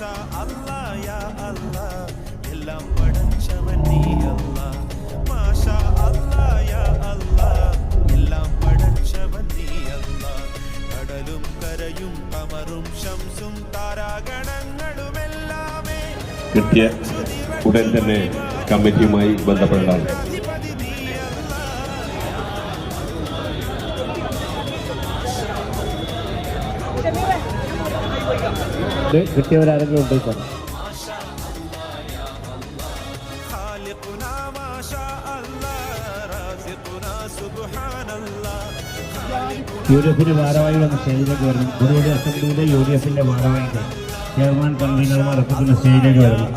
മാഷാ അല്ലാഹ് യാ അല്ലാഹ് എല്ലാം പടച്ചവൻ നീ അല്ലാഹ് മാഷാ അല്ലാഹ് യാ അല്ലാഹ് എല്ലാം പടച്ചവൻ നീ അല്ലാഹ് കടലും കരയും കമറും ശംസും താരാഗണങ്ങളുമെല്ലാമേ കിട്ടിയ ഉടൻ തന്നെ കമ്മിറ്റിയുമായി ബന്ധപ്പെടേണ്ടതാണ്. കിട്ടിയവരാരെങ്കിലും ഉണ്ട്? UDF ഭാരവാഹികൾ സ്റ്റേജിലേക്ക് വരുന്നു. പുതിയ അസംബ്ലിയിലെ UDF ഭാരവാഹികൾ ചെയർമാൻ കൺവീനർമാർ ഒക്കെ സ്റ്റേജിലേക്ക് വരുന്നു.